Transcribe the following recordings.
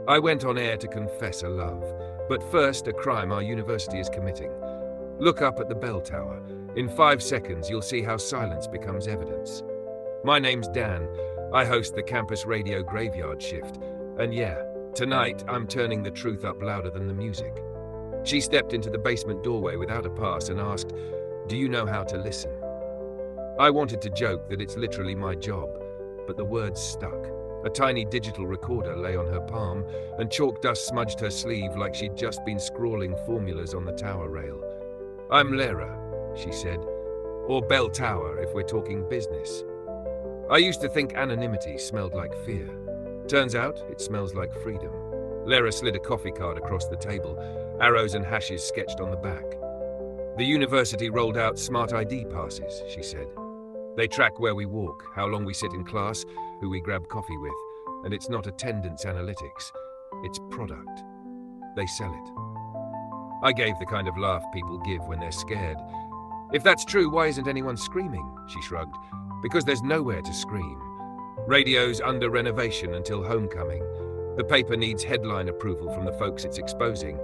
I went on air to confess a love, but first a crime our university is committing. Look up at the bell tower. In 5 seconds, you'll see how silence becomes evidence. My name's Dan. I host the campus radio graveyard shift. And yeah, tonight I'm turning the truth up louder than the music. She stepped into the basement doorway without a pass and asked, "Do you know how to listen?" I wanted to joke that it's literally my job, but the words stuck. A tiny digital recorder lay on her palm, and chalk dust smudged her sleeve like she'd just been scrawling formulas on the tower rail. "I'm Lara," she said, "or Bell Tower if we're talking business." I used to think anonymity smelled like fear. Turns out it smells like freedom. Lara slid a coffee card across the table, arrows and hashes sketched on the back. "The university rolled out smart ID passes," she said. "They track where we walk, how long we sit in class, who we grab coffee with, and it's not attendance analytics, it's product. They sell it." I gave the kind of laugh people give when they're scared. "If that's true, why isn't anyone screaming?" she shrugged. "Because there's nowhere to scream. Radio's under renovation until homecoming. The paper needs headline approval from the folks it's exposing.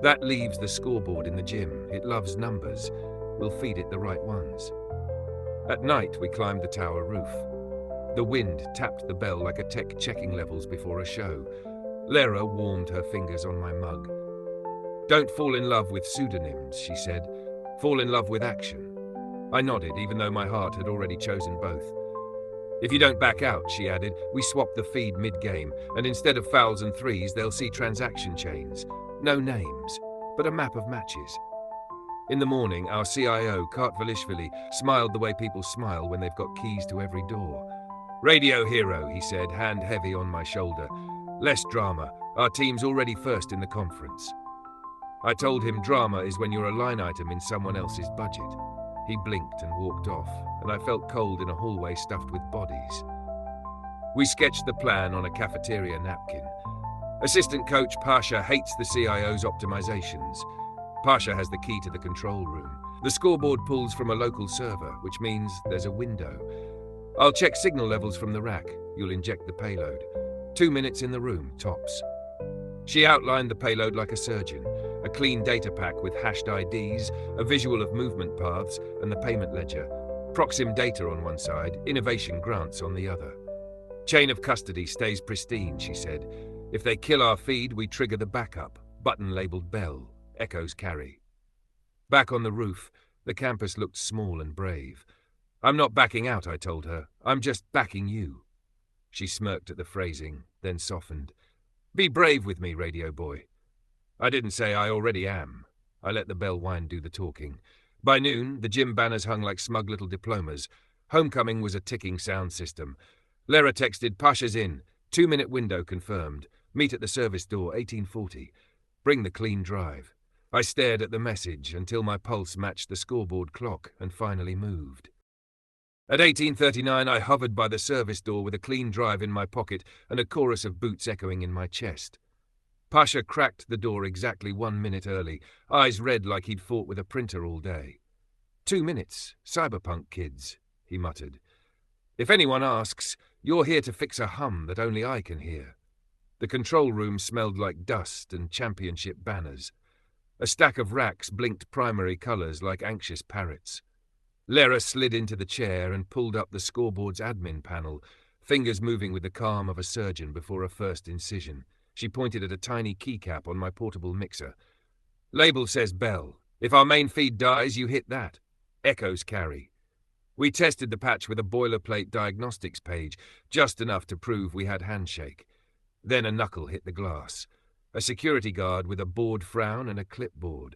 That leaves the scoreboard in the gym. It loves numbers. We'll feed it the right ones." At night, we climbed the tower roof. The wind tapped the bell like a tech checking levels before a show. Lara warmed her fingers on my mug. "Don't fall in love with pseudonyms," she said. "Fall in love with action." I nodded, even though my heart had already chosen both. "If you don't back out," she added, "we swap the feed mid-game, and instead of fouls and threes, they'll see transaction chains. No names, but a map of matches." In the morning, our CIO, Kurt Velishvili, smiled the way people smile when they've got keys to every door. "Radio hero," he said, hand heavy on my shoulder. "Less drama. Our team's already first in the conference." I told him drama is when you're a line item in someone else's budget. He blinked and walked off, and I felt cold in a hallway stuffed with bodies. We sketched the plan on a cafeteria napkin. Assistant coach Pasha hates the CIO's optimizations. Pasha has the key to the control room. The scoreboard pulls from a local server, which means there's a window. "I'll check signal levels from the rack. You'll inject the payload. 2 minutes in the room, tops." She outlined the payload like a surgeon. A clean data pack with hashed IDs, a visual of movement paths, and the payment ledger. Proxim data on one side, innovation grants on the other. "Chain of custody stays pristine," she said. "If they kill our feed, we trigger the backup. Button labeled Bell. Echoes carry." Back on the roof, the campus looked small and brave. "I'm not backing out," I told her. "I'm just backing you." She smirked at the phrasing, then softened. "Be brave with me, radio boy." I didn't say I already am. I let the bell whine do the talking. By noon, the gym banners hung like smug little diplomas. Homecoming was a ticking sound system. Lara texted, "Pasha's in. 2-minute window confirmed. Meet at the service door, 1840. Bring the clean drive." I stared at the message until my pulse matched the scoreboard clock and finally moved. At 1839, I hovered by the service door with a clean drive in my pocket and a chorus of boots echoing in my chest. Pasha cracked the door exactly 1 minute early, eyes red like he'd fought with a printer all day. 2 minutes, cyberpunk kids, he muttered. "If anyone asks, you're here to fix a hum that only I can hear." The control room smelled like dust and championship banners. A stack of racks blinked primary colours like anxious parrots. Lara slid into the chair and pulled up the scoreboard's admin panel, fingers moving with the calm of a surgeon before a first incision. She pointed at a tiny keycap on my portable mixer. "Label says Bell. If our main feed dies, you hit that. Echoes carry." We tested the patch with a boilerplate diagnostics page, just enough to prove we had handshake. Then a knuckle hit the glass. A security guard with a bored frown and a clipboard.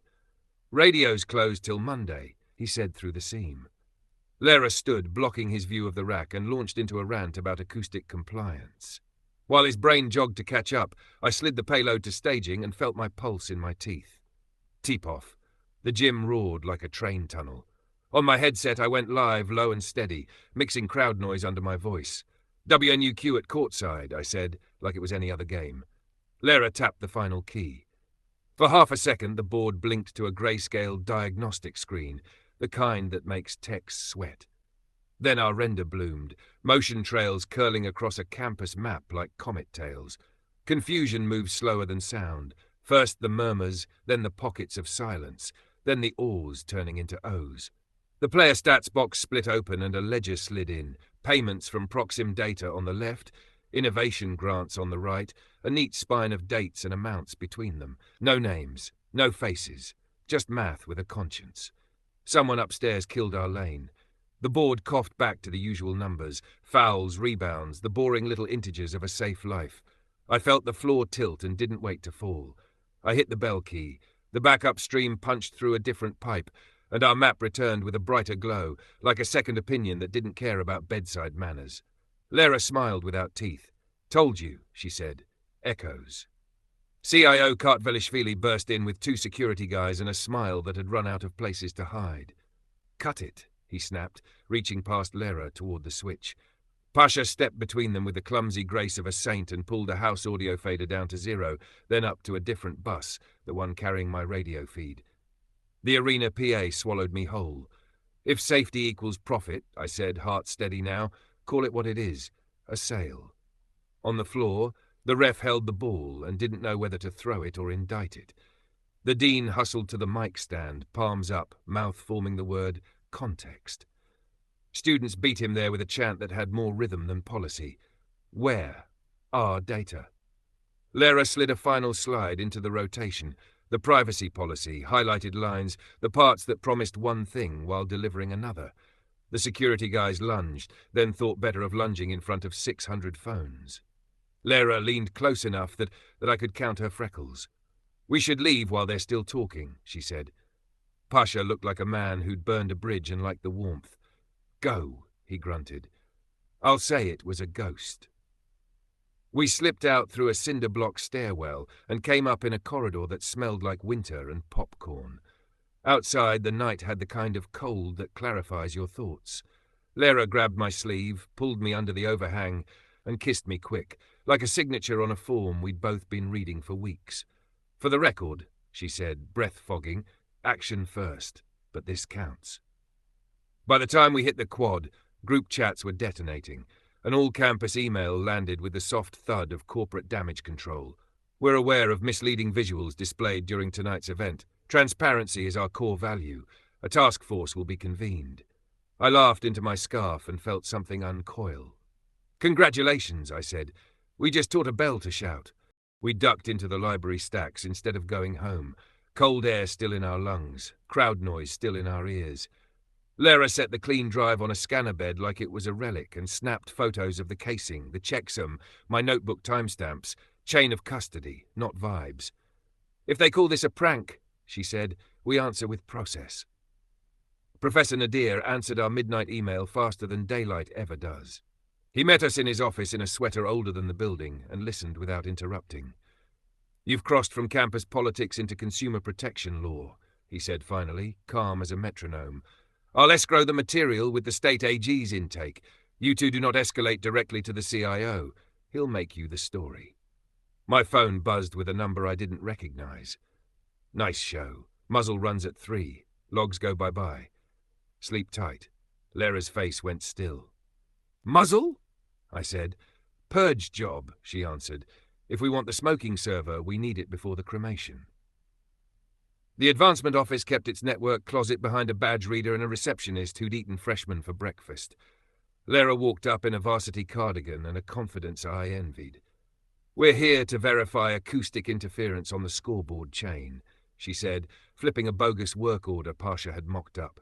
"Radio's closed till Monday," he said through the seam. Lara stood, blocking his view of the rack, and launched into a rant about acoustic compliance. While his brain jogged to catch up, I slid the payload to staging and felt my pulse in my teeth. Tip-off. The gym roared like a train tunnel. On my headset, I went live, low and steady, mixing crowd noise under my voice. "WNUQ at courtside," I said, like it was any other game. Lara tapped the final key. For half a second, the board blinked to a grayscale diagnostic screen, the kind that makes techs sweat. Then our render bloomed, motion trails curling across a campus map like comet tails. Confusion moves slower than sound. First the murmurs, then the pockets of silence, then the O's turning into O's. The player stats box split open and a ledger slid in. Payments from Proxim Data on the left, innovation grants on the right, a neat spine of dates and amounts between them. No names, no faces, just math with a conscience. Someone upstairs killed our lane. The board coughed back to the usual numbers, fouls, rebounds, the boring little integers of a safe life. I felt the floor tilt and didn't wait to fall. I hit the bell key. The backup stream punched through a different pipe, and our map returned with a brighter glow, like a second opinion that didn't care about bedside manners. Lara smiled without teeth. "Told you," she said. Echoes. CIO Kartvelishvili burst in with 2 security guys and a smile that had run out of places to hide. "Cut it," he snapped, reaching past Lara toward the switch. Pasha stepped between them with the clumsy grace of a saint and pulled a house audio fader down to 0, then up to a different bus, the one carrying my radio feed. The arena PA swallowed me whole. "If safety equals profit," I said, heart steady now, "call it what it is, a sale." On the floor, the ref held the ball and didn't know whether to throw it or indict it. The dean hustled to the mic stand, palms up, mouth forming the word context. Students beat him there with a chant that had more rhythm than policy. Where? Our data. Lara slid a final slide into the rotation, the privacy policy, highlighted lines, the parts that promised one thing while delivering another. The security guys lunged, then thought better of lunging in front of 600 phones. Lara leaned close enough that I could count her freckles. "We should leave while they're still talking," she said. Pasha looked like a man who'd burned a bridge and liked the warmth. "Go," he grunted. "I'll say it was a ghost." We slipped out through a cinder-block stairwell and came up in a corridor that smelled like winter and popcorn. Outside, the night had the kind of cold that clarifies your thoughts. Lara grabbed my sleeve, pulled me under the overhang, and kissed me quick, like a signature on a form we'd both been reading for weeks. "For the record," she said, breath fogging, "action first, but this counts." By the time we hit the quad, group chats were detonating. An all-campus email landed with the soft thud of corporate damage control. "We're aware of misleading visuals displayed during tonight's event. Transparency is our core value. A task force will be convened." I laughed into my scarf and felt something uncoil. "Congratulations," I said. "We just taught a bell to shout." We ducked into the library stacks instead of going home. Cold air still in our lungs, crowd noise still in our ears. Lara set the clean drive on a scanner bed like it was a relic and snapped photos of the casing, the checksum, my notebook timestamps, chain of custody, not vibes. "If they call this a prank," she said, "we answer with process." Professor Nadir answered our midnight email faster than daylight ever does. He met us in his office in a sweater older than the building and listened without interrupting. "You've crossed from campus politics into consumer protection law," he said finally, calm as a metronome. "I'll escrow the material with the state AG's intake. You two do not escalate directly to the CIO. He'll make you the story." My phone buzzed with a number I didn't recognize. "Nice show. Muzzle runs at 3. Logs go bye-bye. Sleep tight." Lara's face went still. "Muzzle?" I said. "Purge job," she answered. "If we want the smoking server, we need it before the cremation." The advancement office kept its network closet behind a badge reader and a receptionist who'd eaten freshmen for breakfast. Lara walked up in a varsity cardigan and a confidence I envied. "We're here to verify acoustic interference on the scoreboard chain," she said, flipping a bogus work order Pasha had mocked up.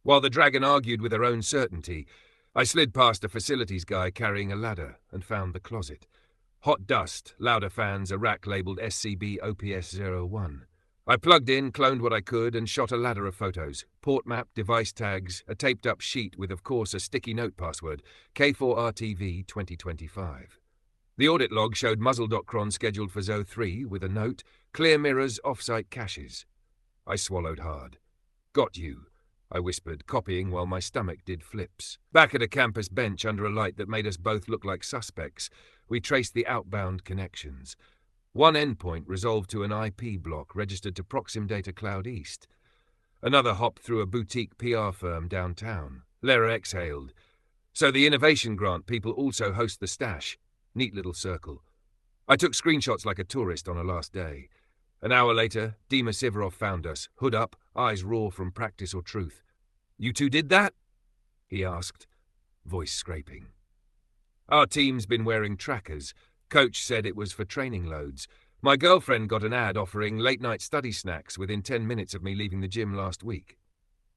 While the dragon argued with her own certainty, I slid past a facilities guy carrying a ladder and found the closet. Hot dust, louder fans, a rack labelled SCB OPS01. I plugged in, cloned what I could, and shot a ladder of photos. Port map, device tags, a taped-up sheet with, of course, a sticky note password, K4RTV 2025. The audit log showed muzzle.cron scheduled for Zo 3 with a note, "Clear mirrors, off-site caches." I swallowed hard. "Got you," I whispered, copying while my stomach did flips. Back at a campus bench under a light that made us both look like suspects, we traced the outbound connections. One endpoint resolved to an IP block registered to Proxim Data Cloud East. Another hopped through a boutique PR firm downtown. Lara exhaled. "So the innovation grant people also host the stash. Neat little circle." I took screenshots like a tourist on a last day. An hour later, Dima Sivarov found us, hood up, eyes raw from practice or truth. "You two did that?" he asked, voice scraping. "Our team's been wearing trackers. Coach said it was for training loads. My girlfriend got an ad offering late-night study snacks within 10 minutes of me leaving the gym last week."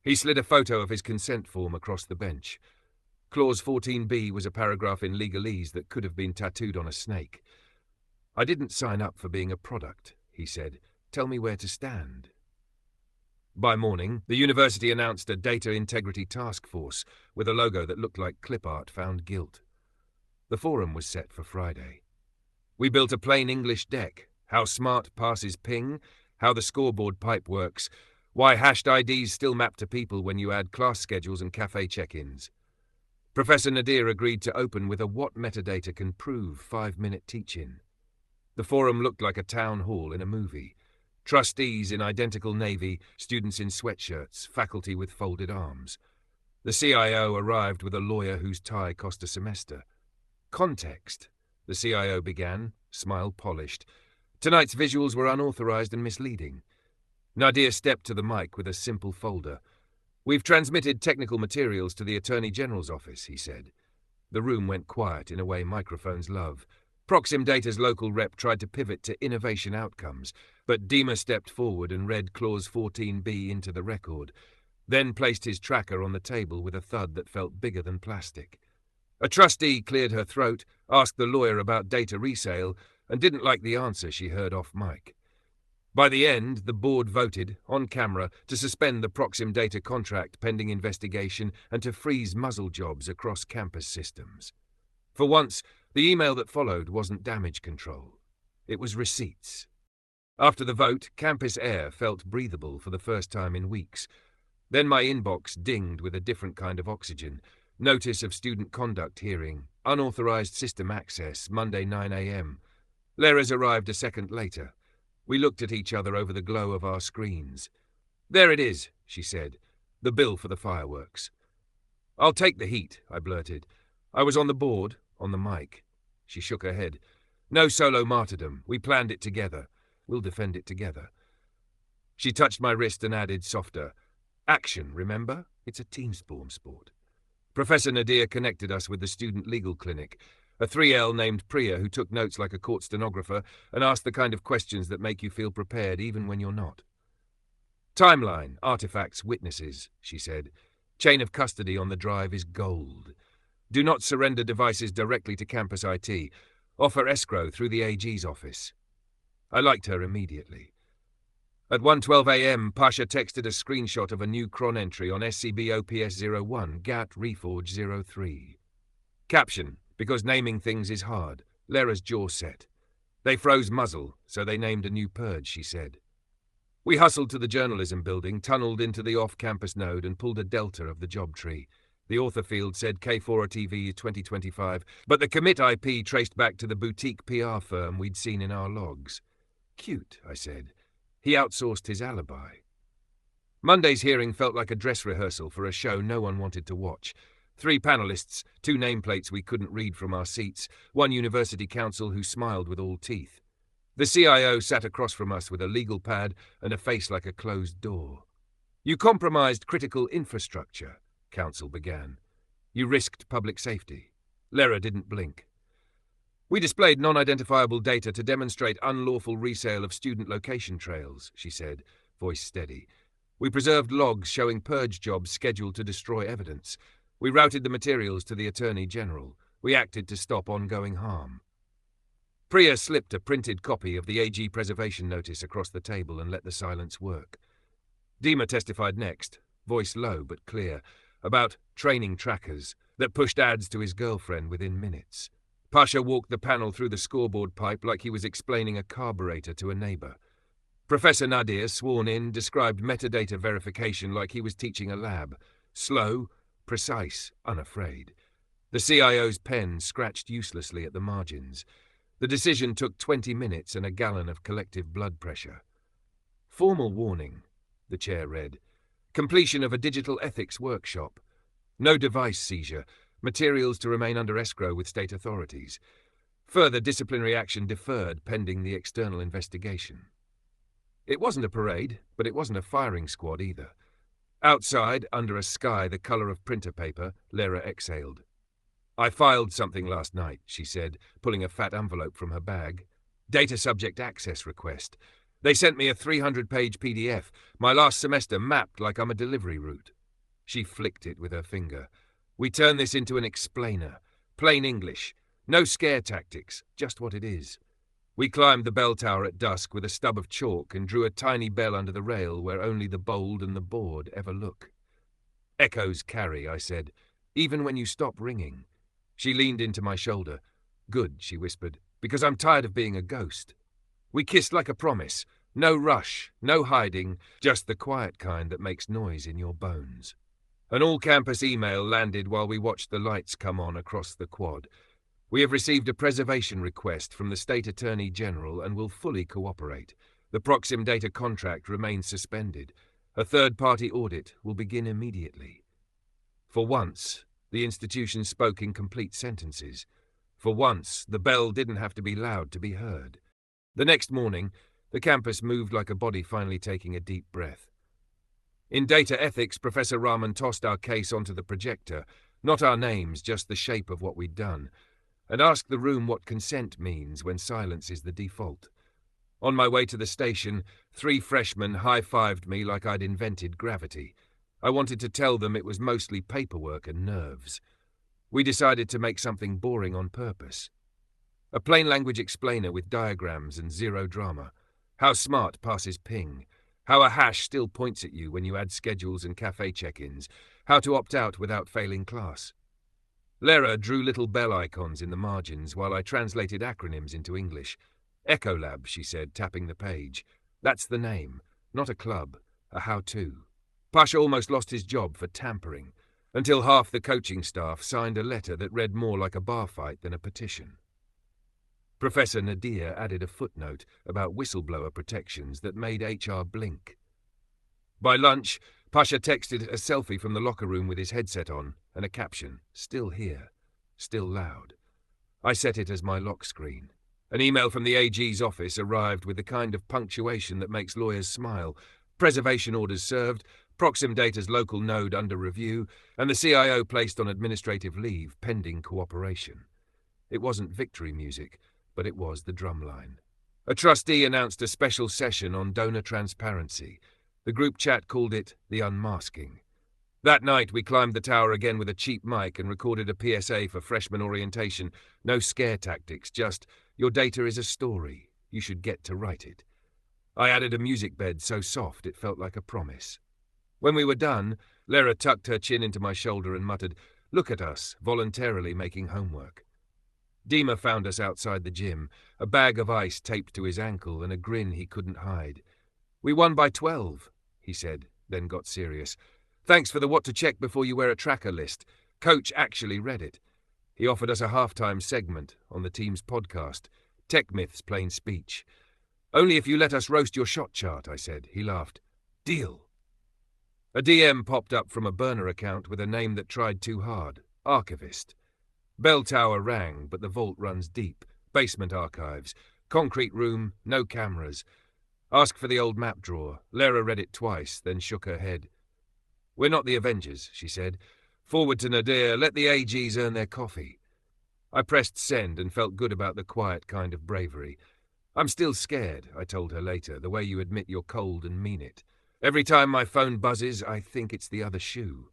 He slid a photo of his consent form across the bench. Clause 14b was a paragraph in legalese that could have been tattooed on a snake. "I didn't sign up for being a product," he said. "Tell me where to stand." By morning, the university announced a data integrity task force with a logo that looked like clip art found guilt. The forum was set for Friday. We built a plain English deck, how smart passes ping, how the scoreboard pipe works, why hashed IDs still map to people when you add class schedules and cafe check-ins. Professor Nadir agreed to open with a what metadata can prove 5-minute teach-in. The forum looked like a town hall in a movie. Trustees in identical navy, students in sweatshirts, faculty with folded arms. The CIO arrived with a lawyer whose tie cost a semester. "Context," the CIO began, smile polished. "Tonight's visuals were unauthorized and misleading." Nadir stepped to the mic with a simple folder. "We've transmitted technical materials to the Attorney General's office," he said. The room went quiet in a way microphones love. Proxim Data's local rep tried to pivot to innovation outcomes, but Dima stepped forward and read Clause 14b into the record, then placed his tracker on the table with a thud that felt bigger than plastic. A trustee cleared her throat, asked the lawyer about data resale, and didn't like the answer she heard off mic. By the end, the board voted, on camera, to suspend the Proxim Data contract pending investigation and to freeze muzzle jobs across campus systems. For once, the email that followed wasn't damage control. It was receipts. After the vote, campus air felt breathable for the first time in weeks. Then my inbox dinged with a different kind of oxygen. Notice of student conduct hearing. Unauthorized system access, Monday 9 a.m. Lera's arrived a second later. We looked at each other over the glow of our screens. "There it is," she said. "The bill for the fireworks." "I'll take the heat," I blurted. "I was on the board, on the mic." She shook her head. "No solo martyrdom. We planned it together. We'll defend it together." She touched my wrist and added, softer, "Action, remember? It's a team sport." Professor Nadir connected us with the student legal clinic, a 3L named Priya who took notes like a court stenographer and asked the kind of questions that make you feel prepared even when you're not. "Timeline, artifacts, witnesses," she said. "Chain of custody on the drive is gold. Do not surrender devices directly to campus IT. Offer escrow through the AG's office." I liked her immediately. At 1:12 a.m., Pasha texted a screenshot of a new cron entry on SCB OPS-01, GAT Reforge 03. Caption, "Because naming things is hard." Lera's jaw set. "They froze muzzle, so they named a new purge," she said. We hustled to the journalism building, tunneled into the off-campus node and pulled a delta of the job tree. The author field said K4 TV 2025, but the commit IP traced back to the boutique PR firm we'd seen in our logs. "Cute," I said. He outsourced his alibi. Monday's hearing felt like a dress rehearsal for a show no one wanted to watch. 3 panelists, 2 nameplates we couldn't read from our seats, 1 university counsel who smiled with all teeth. The CIO sat across from us with a legal pad and a face like a closed door. "You compromised critical infrastructure," counsel began. "You risked public safety." Lera didn't blink. "We displayed non-identifiable data to demonstrate unlawful resale of student location trails," she said, voice steady. "We preserved logs showing purge jobs scheduled to destroy evidence. We routed the materials to the Attorney General. We acted to stop ongoing harm." Priya slipped a printed copy of the AG preservation notice across the table and let the silence work. Dima testified next, voice low but clear, about training trackers that pushed ads to his girlfriend within minutes. Pasha walked the panel through the scoreboard pipe like he was explaining a carburetor to a neighbor. Professor Nadir, sworn in, described metadata verification like he was teaching a lab. Slow, precise, unafraid. The CIO's pen scratched uselessly at the margins. The decision took 20 minutes and a gallon of collective blood pressure. "Formal warning," the chair read. "Completion of a digital ethics workshop. No device seizure. Materials to remain under escrow with state authorities. Further disciplinary action deferred pending the external investigation. It wasn't a parade, but it wasn't a firing squad either. Outside, under a sky the colour of printer paper, Lara exhaled. "I filed something last night," she said, pulling a fat envelope from her bag. "Data subject access request. They sent me a 300-page PDF, my last semester mapped like I'm a delivery route." She flicked it with her finger. "We turn this into an explainer. Plain English. No scare tactics, just what it is." We climbed the bell tower at dusk with a stub of chalk and drew a tiny bell under the rail where only the bold and the bored ever look. "Echoes carry," I said, "even when you stop ringing." She leaned into my shoulder. "Good," she whispered, "because I'm tired of being a ghost." We kissed like a promise. No rush, no hiding, just the quiet kind that makes noise in your bones. An all-campus email landed while we watched the lights come on across the quad. "We have received a preservation request from the State Attorney General and will fully cooperate. The Proxim data contract remains suspended. A third-party audit will begin immediately." For once, the institution spoke in complete sentences. For once, the bell didn't have to be loud to be heard. The next morning, the campus moved like a body finally taking a deep breath. In data ethics, Professor Rahman tossed our case onto the projector, not our names, just the shape of what we'd done, and asked the room what consent means when silence is the default. On my way to the station, 3 freshmen high-fived me like I'd invented gravity. I wanted to tell them it was mostly paperwork and nerves. We decided to make something boring on purpose. A plain language explainer with diagrams and zero drama. How smart passes ping. How a hash still points at you when you add schedules and cafe check-ins. How to opt out without failing class. Lara drew little bell icons in the margins while I translated acronyms into English. Ecolab, she said, tapping the page. That's the name. Not a club. A how-to. Pasha almost lost his job for tampering, until half the coaching staff signed a letter that read more like a bar fight than a petition. Professor Nadir added a footnote about whistleblower protections that made HR blink. By lunch, Pasha texted a selfie from the locker room with his headset on and a caption, "Still here, still loud." I set it as my lock screen. An email from the AG's office arrived with the kind of punctuation that makes lawyers smile. Preservation orders served, Proxim Data's local node under review, and the CIO placed on administrative leave pending cooperation. It wasn't victory music, but it was the drumline. A trustee announced a special session on donor transparency. The group chat called it the unmasking. That night we climbed the tower again with a cheap mic and recorded a PSA for freshman orientation. No scare tactics, just, your data is a story. You should get to write it. I added a music bed so soft it felt like a promise. When we were done, Lara tucked her chin into my shoulder and muttered, "Look at us, voluntarily making homework." Dima found us outside the gym, a bag of ice taped to his ankle and a grin he couldn't hide. "We won by 12, he said, then got serious. "Thanks for the what to check before you wear a tracker list. Coach actually read it. He offered us a halftime segment on the team's podcast, Tech Myths Plain Speech. "Only if you let us roast your shot chart," I said. He laughed. "Deal." A DM popped up from a burner account with a name that tried too hard, Archivist. Bell tower rang, but the vault runs deep. Basement archives. Concrete room, no cameras. Ask for the old map drawer. Lara read it twice, then shook her head. "We're not the Avengers," she said. "Forward to Nadir, let the AGs earn their coffee." I pressed send and felt good about the quiet kind of bravery. "I'm still scared," I told her later, "the way you admit you're cold and mean it. Every time my phone buzzes, I think it's the other shoe."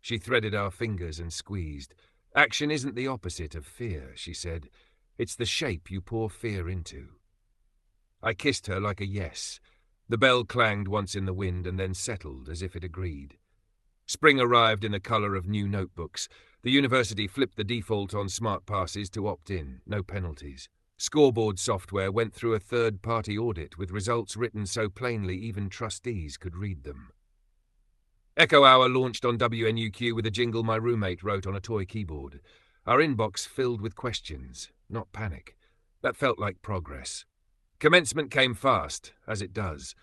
She threaded our fingers and squeezed. "Action isn't the opposite of fear," she said. "It's the shape you pour fear into." I kissed her like a yes. The bell clanged once in the wind and then settled as if it agreed. Spring arrived in the colour of new notebooks. The university flipped the default on smart passes to opt in, no penalties. Scoreboard software went through a third-party audit with results written so plainly even trustees could read them. Echo Hour launched on WNUQ with a jingle my roommate wrote on a toy keyboard. Our inbox filled with questions, not panic. That felt like progress. Commencement came fast, as it does.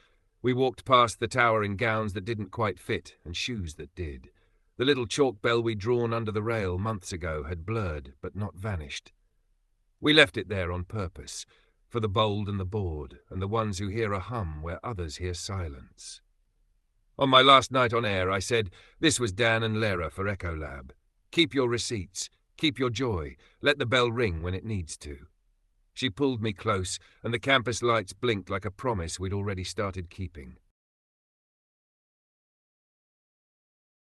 We walked past the tower in gowns that didn't quite fit and shoes that did. The little chalk bell we'd drawn under the rail months ago had blurred but not vanished. We left it there on purpose, for the bold and the bored, and the ones who hear a hum where others hear silence. On my last night on air, I said, this was Dan and Lara for Ecolab. Keep your receipts, keep your joy, let the bell ring when it needs to. She pulled me close, and the campus lights blinked like a promise we'd already started keeping.